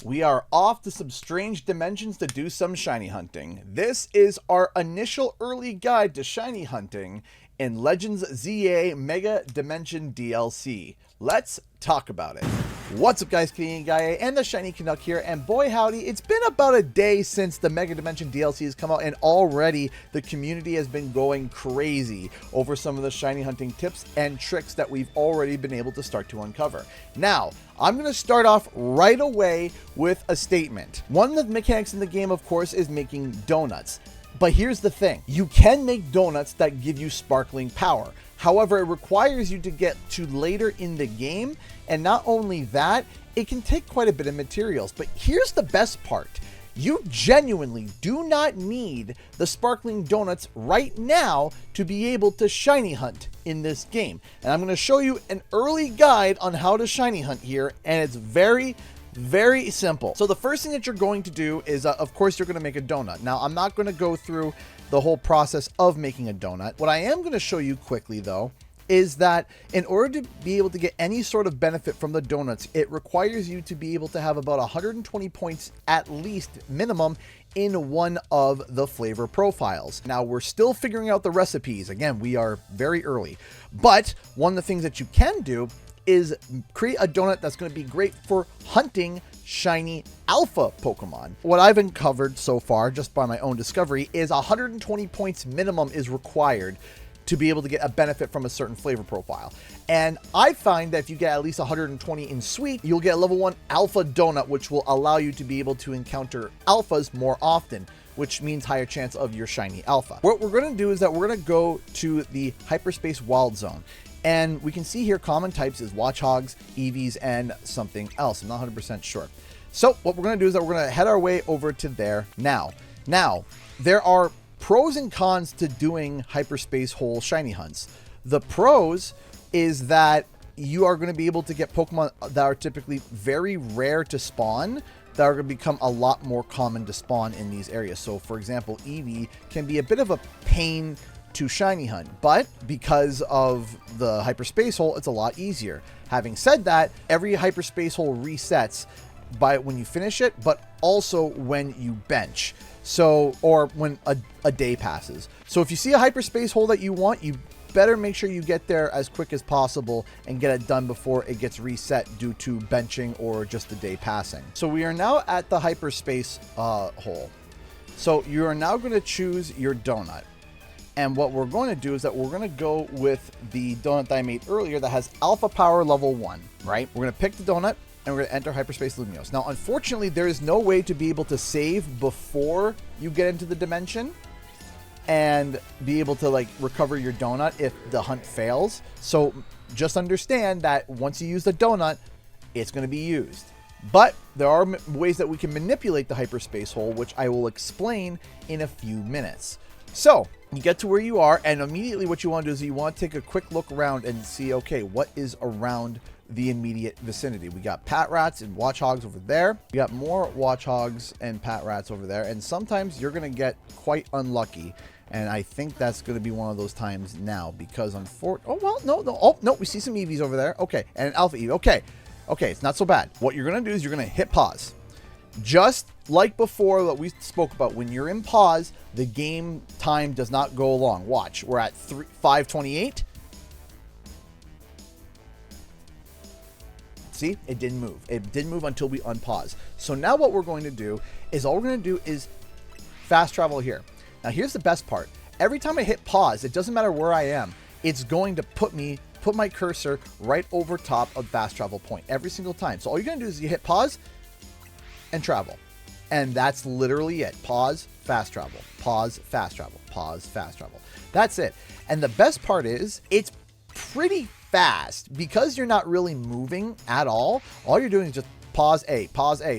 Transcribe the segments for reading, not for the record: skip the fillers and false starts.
We are off to some strange dimensions to do some shiny hunting. This is our initial early guide to shiny hunting in Legends ZA Mega Dimension DLC. Let's talk about it. What's up guys, Canadian Guy and the Shiny Canuck here, and boy howdy, it's been about a day since the Mega Dimension DLC has come out, and already the community has been going crazy over some of the shiny hunting tips and tricks that we've already been able to start to uncover. Now, I'm going to start off right away with a statement. One of the mechanics in the game, of course, is making donuts. But here's the thing, you can make donuts that give you sparkling power. However, it requires you to get to later in the game, and not only that, it can take quite a bit of materials. But here's the best part. You genuinely do not need the sparkling donuts right now to be able to shiny hunt in this game. And I'm going to show you an early guide on how to shiny hunt here, and it's very simple. So the first thing that you're going to do is, of course, you're going to make a donut. Now, I'm not going to go through the whole process of making a donut. What I am going to show you quickly, though, is that in order to be able to get any sort of benefit from the donuts, it requires you to be able to have about 120 points at least minimum in one of the flavor profiles. Now, we're still figuring out the recipes. Again, we are very early. But one of the things that you can do is create a donut that's going to be great for hunting shiny alpha Pokemon. What I've uncovered so far, just by my own discovery, is 120 points minimum is required to be able to get a benefit from a certain flavor profile. And I find that if you get at least 120 in sweet, you'll get a level 1 alpha donut, which will allow you to be able to encounter alphas more often, which means higher chance of your shiny alpha. What we're going to do is that we're going to go to the hyperspace wild zone. And we can see here common types is Watchhogs, Eevees, and something else. I'm not 100% sure. So what we're going to do is that we're going to head our way over to there now. Now, there are pros and cons to doing hyperspace hole shiny hunts. The pros is that you are going to be able to get Pokemon that are typically very rare to spawn that are going to become a lot more common to spawn in these areas. So for example, Eevee can be a bit of a pain to shiny hunt, but because of the hyperspace hole, it's a lot easier. Having said that, every hyperspace hole resets by when you finish it, but also when you bench. So, or when a day passes. So if you see a hyperspace hole that you want, you better make sure you get there as quick as possible and get it done before it gets reset due to benching or just the day passing. So we are now at the hyperspace hole. So you are now going to choose your donut. And what we're going to do is that we're going to go with the donut that I made earlier that has alpha power level 1, right? We're going to pick the donut and we're going to enter hyperspace Lumiose. Now, unfortunately, there is no way to be able to save before you get into the dimension and be able to like recover your donut if the hunt fails. So just understand that once you use the donut, it's going to be used. But there are ways that we can manipulate the hyperspace hole, which I will explain in a few minutes. So you get to where you are, and immediately what you want to do is you want to take a quick look around and see, okay, what is around the immediate vicinity. We got Pat Rats and Watchhogs over there. We got more Watchhogs and Pat Rats over there, and sometimes you're going to get quite unlucky. And I think that's going to be one of those times now because we see some Eevees over there. Okay, and an Alpha Eevee. Okay, it's not so bad. What you're going to do is you're going to hit pause. Just like before that we spoke about, when you're in pause, the game time does not go along. Watch, we're at 5:28. See, it didn't move. It didn't move until we unpause. So now what we're going to do is fast travel here. Now here's the best part. Every time I hit pause, it doesn't matter where I am. It's going to put my cursor right over top of fast travel point every single time. So all you're going to do is you hit pause and travel. And that's literally it. Pause, fast travel, pause, fast travel, pause, fast travel. That's it. And the best part is it's pretty fast because you're not really moving at all. All you're doing is just pause A.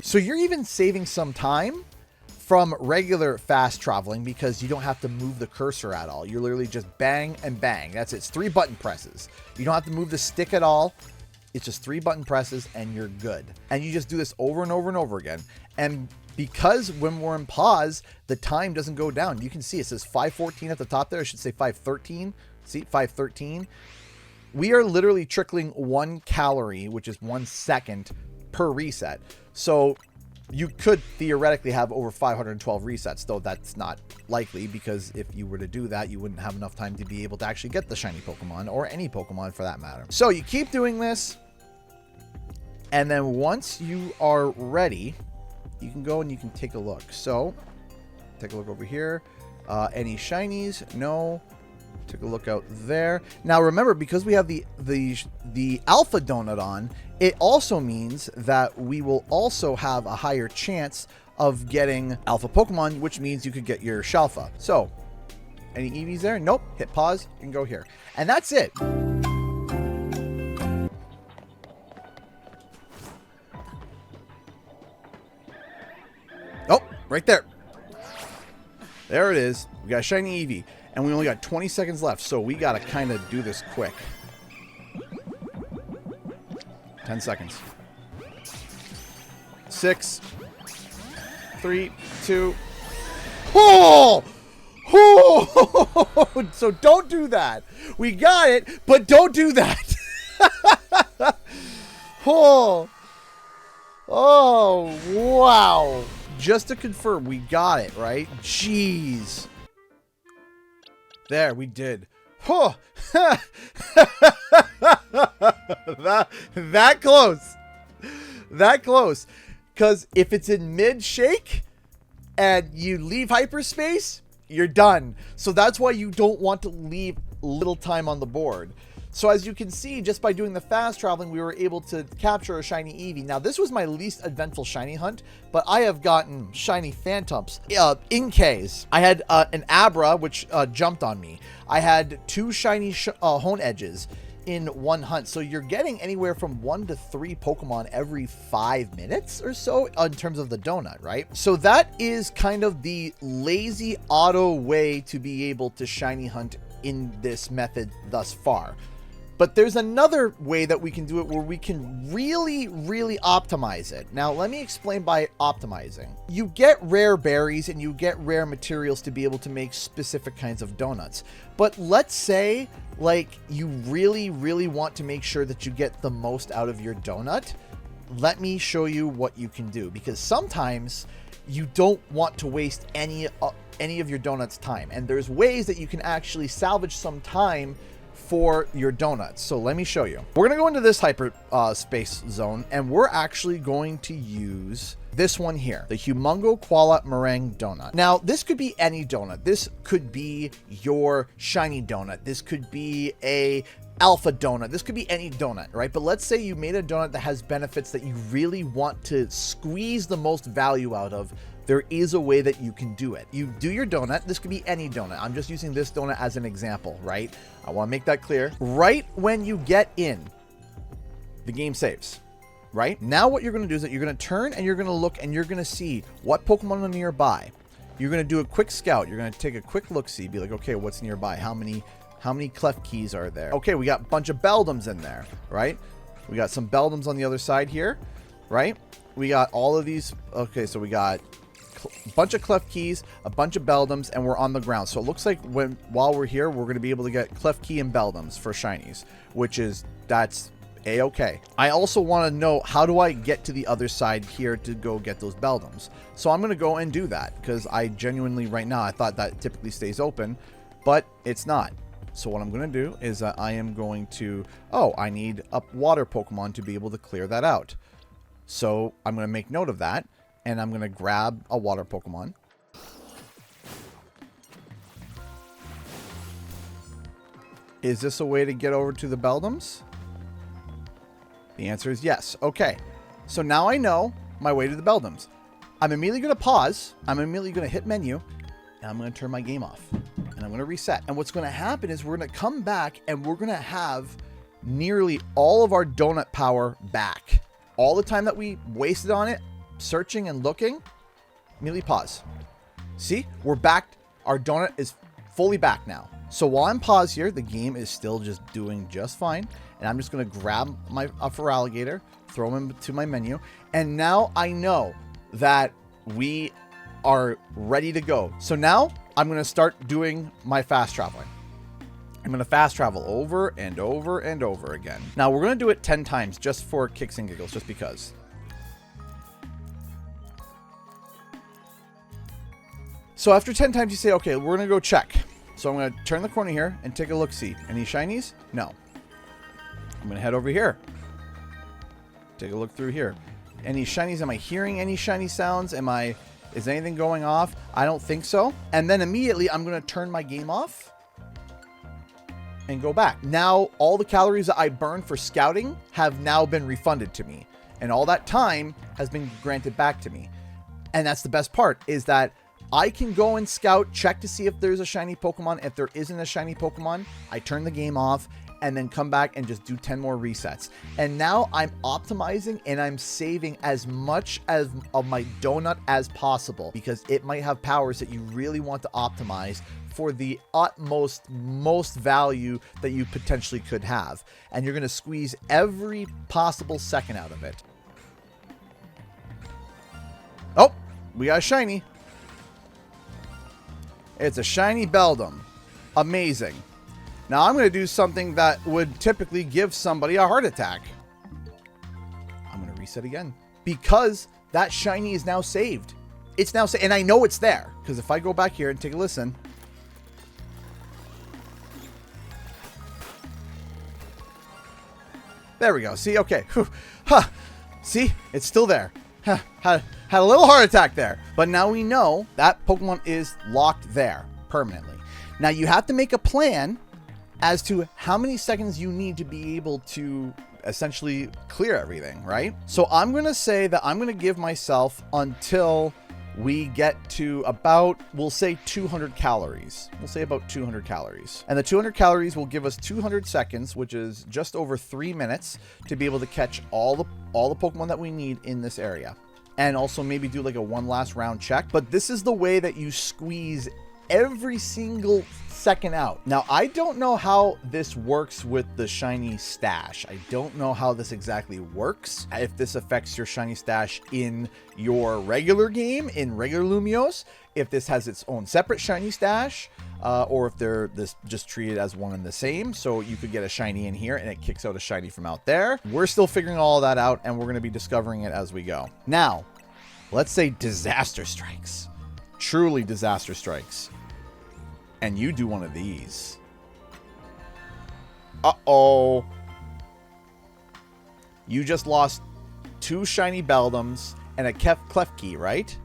So you're even saving some time from regular fast traveling because you don't have to move the cursor at all. You're literally just bang and bang. That's it. It's 3 button presses. You don't have to move the stick at all. It's just 3 button presses and you're good. And you just do this over and over and over again. And because when we're in pause, the time doesn't go down. You can see it says 5:14 at the top there. I should say 5:13. See, 5:13. We are literally trickling 1 calorie, which is 1 second per reset. So You could theoretically have over 512 resets, though that's not likely, because if you were to do that, you wouldn't have enough time to be able to actually get the shiny Pokemon, or any Pokemon for that matter. So you keep doing this, and then once you are ready, you can go and you can take a look. So take a look over here. Any shinies? No. Take a look out there. Now remember, because we have the Alpha Doughnut on, it also means that we will also have a higher chance of getting Alpha Pokemon, which means you could get your Shalfa. So, any EVs there? Nope. Hit pause. You can go here. And that's it. Oh, right there. There it is. We got a shiny Eevee. And we only got 20 seconds left, so we got to kind of do this quick. 10 seconds. 6, 3, 2. Oh! Oh! So don't do that. We got it, but don't do that. Oh! Oh, wow. Just to confirm, we got it, right? Jeez. There, we did. Oh. that close. That close. Because if it's in mid-shake and you leave hyperspace, you're done. So that's why you don't want to leave little time on the board. So as you can see, just by doing the fast traveling, we were able to capture a shiny Eevee. Now, this was my least eventful shiny hunt, but I have gotten shiny Phantoms. In case, I had an Abra, which jumped on me. I had 2 shiny Hone Edges in one hunt. So you're getting anywhere from 1 to 3 Pokemon every 5 minutes or so in terms of the Doughnut, right? So that is kind of the lazy auto way to be able to shiny hunt in this method thus far. But there's another way that we can do it where we can really, really optimize it. Now, let me explain by optimizing. You get rare berries and you get rare materials to be able to make specific kinds of donuts. But let's say, like, you really, really want to make sure that you get the most out of your donut. Let me show you what you can do, because sometimes you don't want to waste any of your donut's time. And there's ways that you can actually salvage some time for your donuts. So let me show you. We're going to go into this hyper space zone, and we're actually going to use this one here, the Humongo Koala Meringue Donut. Now, this could be any donut. This could be your shiny donut. This could be a alpha donut. This could be any donut, right? But let's say you made a donut that has benefits that you really want to squeeze the most value out of. There is a way that you can do it. You do your donut. This could be any donut. I'm just using this donut as an example, right? I want to make that clear. Right when you get in, the game saves, right? Now what you're going to do is that you're going to turn and you're going to look and you're going to see what Pokemon are nearby. You're going to do a quick scout. You're going to take a quick look-see, be like, okay, what's nearby? How many Clef Keys are there? Okay, we got a bunch of Beldums in there, right? We got some Beldums on the other side here, right? We got all of these. Okay, so we got a bunch of Clef Keys, a bunch of Beldums, and we're on the ground. So it looks like while we're here, we're going to be able to get Clef Key and Beldums for shinies, that's a-okay. I also want to know, how do I get to the other side here to go get those Beldums? So I'm going to go and do that, because I genuinely, right now, I thought that typically stays open, but it's not. So what I'm going to do is I am going to, I need a water Pokemon to be able to clear that out. So I'm going to make note of that, and I'm going to grab a water Pokemon. Is this a way to get over to the Beldums? The answer is yes. Okay. So now I know my way to the Beldums. I'm immediately going to pause. I'm immediately going to hit menu, and I'm going to turn my game off. And I'm going to reset. And what's going to happen is we're going to come back, and we're going to have nearly all of our donut power back. All the time that we wasted on it, searching and looking, immediately pause. See, we're back. Our donut is fully back now. So while I'm paused here, the game is still just doing just fine. And I'm just going to grab my Feraligatr, throw him into my menu. And now I know that we are ready to go. So now I'm going to start doing my fast traveling. I'm going to fast travel over and over and over again. Now we're going to do it 10 times just for kicks and giggles, just because. So after 10 times, you say, okay, we're going to go check. So I'm going to turn the corner here and take a look-see. Any shinies? No. I'm going to head over here. Take a look through here. Any shinies? Am I hearing any shiny sounds? Is anything going off? I don't think so. And then immediately I'm going to turn my game off and go back. Now, all the calories that I burned for scouting have now been refunded to me. And all that time has been granted back to me. And that's the best part, is that I can go and scout, check to see if there's a shiny Pokemon. If there isn't a shiny Pokemon, I turn the game off and then come back and just do 10 more resets. And now I'm optimizing and I'm saving as much of my Doughnut as possible, because it might have powers that you really want to optimize for the most value that you potentially could have. And you're going to squeeze every possible second out of it. Oh, we got a shiny. It's a shiny Beldum. Amazing. Now I'm going to do something that would typically give somebody a heart attack. I'm going to reset again, because that shiny is now saved. It's now saved, and I know it's there, because if I go back here and take a listen. There we go. See, okay. Huh. See, it's still there. Huh. Had a little heart attack there. But now we know that Pokemon is locked there permanently. Now you have to make a plan as to how many seconds you need to be able to essentially clear everything, right? So I'm going to say that I'm going to give myself until we get to about, we'll say 200 calories. We'll say about 200 calories. And the 200 calories will give us 200 seconds, which is just over 3 minutes, to be able to catch all the Pokemon that we need in this area. And also maybe do like a one last round check. But this is the way that you squeeze every single second out. Now, I don't know how this works with the shiny stash. I don't know how this exactly works. If this affects your shiny stash in your regular game, in regular Lumiose, if this has its own separate shiny stash, or if they're just treated as one and the same. So you could get a shiny in here and it kicks out a shiny from out there. We're still figuring all that out, and we're going to be discovering it as we go. Now, let's say disaster strikes. Truly disaster strikes. And you do one of these. Uh-oh. You just lost 2 shiny Beldums and a Klefki, right?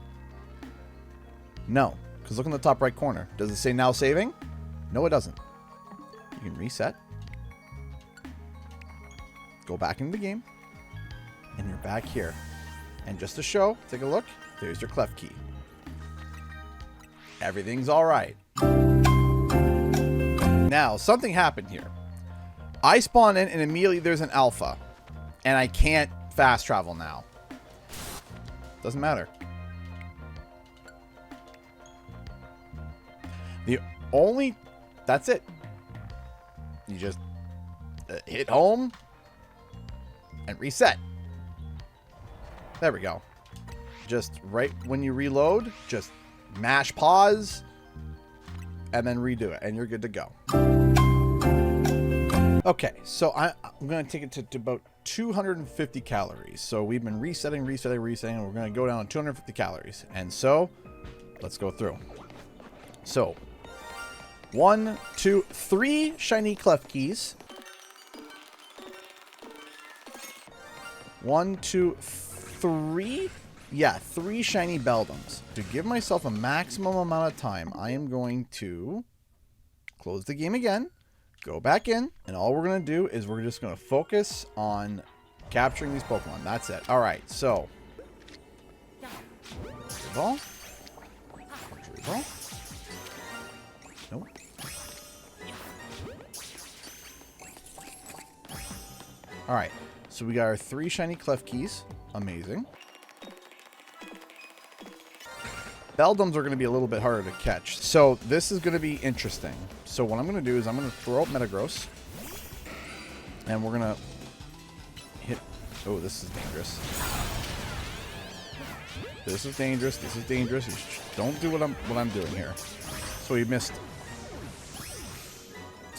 No, because look in the top right corner. Does it say now saving? No, it doesn't. You can reset. Go back into the game. And you're back here. And just to show, take a look. There's your Klefki. Everything's all right. Now, something happened here. I spawn in and immediately there's an alpha. And I can't fast travel now. Doesn't matter. That's it. You just hit home and reset. There we go. Just right when you reload, just mash pause and then redo it, and you're good to go. Okay, so I'm going to take it to about 250 calories. So we've been resetting, and we're going to go down to 250 calories. And so, let's go through. So, 1, 2, 3 shiny Klefkis. 1, 2, 3. Yeah, 3 shiny Beldums. To give myself a maximum amount of time, I am going to close the game again, go back in, and all we're going to do is we're just going to focus on capturing these Pokemon. That's it. All right, so. Ball. Ball. Nope. All right, so we got our 3 shiny Klefkis. Amazing. Beldums are going to be a little bit harder to catch. So this is going to be interesting. So what I'm going to do is I'm going to throw out Metagross. And we're going to hit... Oh, this is dangerous. This is dangerous. This is dangerous. You don't do what I'm doing here. So he missed.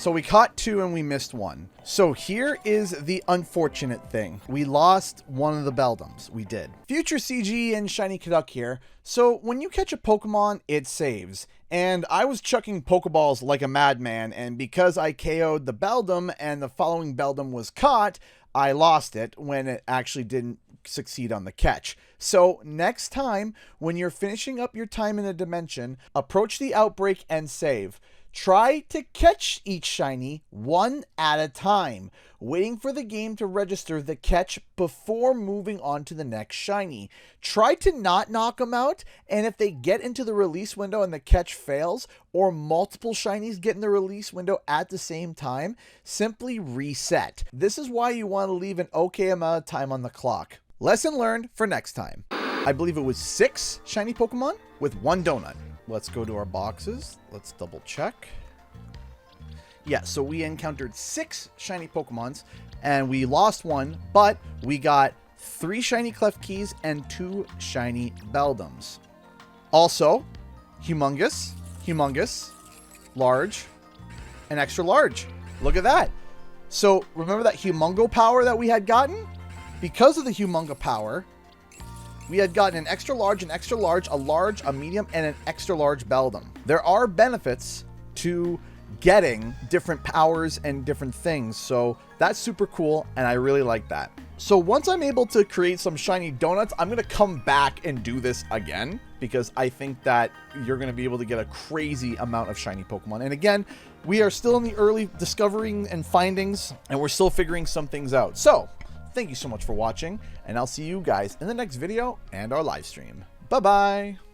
So we caught 2 and we missed 1. So here is the unfortunate thing. We lost one of the Beldums. We did. Future CG and Shiny Caduck here. So when you catch a Pokemon, it saves. And I was chucking Pokeballs like a madman, and because I KO'd the Beldum and the following Beldum was caught, I lost it when it actually didn't succeed on the catch. So next time, when you're finishing up your time in a dimension, approach the outbreak and save. Try to catch each shiny one at a time, waiting for the game to register the catch before moving on to the next shiny. Try to not knock them out, and if they get into the release window and the catch fails, or multiple shinies get in the release window at the same time, simply reset. This is why you want to leave an okay amount of time on the clock. Lesson learned for next time. I believe it was 6 shiny Pokemon with 1 donut. Let's go to our boxes. Let's double check. Yeah, so we encountered 6 shiny Pokemons and we lost 1, but we got 3 shiny Klefkis and 2 shiny Beldums. Also, humongous, humongous, large, and extra large. Look at that. So remember that humongo power that we had gotten? Because of the humongo power, we had gotten an extra large, a large, a medium, and an extra large Beldum. There are benefits to getting different powers and different things, so that's super cool, and I really like that. So once I'm able to create some shiny donuts, I'm going to come back and do this again, because I think that you're going to be able to get a crazy amount of shiny Pokemon. And again, we are still in the early discovering and findings, and we're still figuring some things out. So thank you so much for watching, and I'll see you guys in the next video and our live stream. Bye-bye.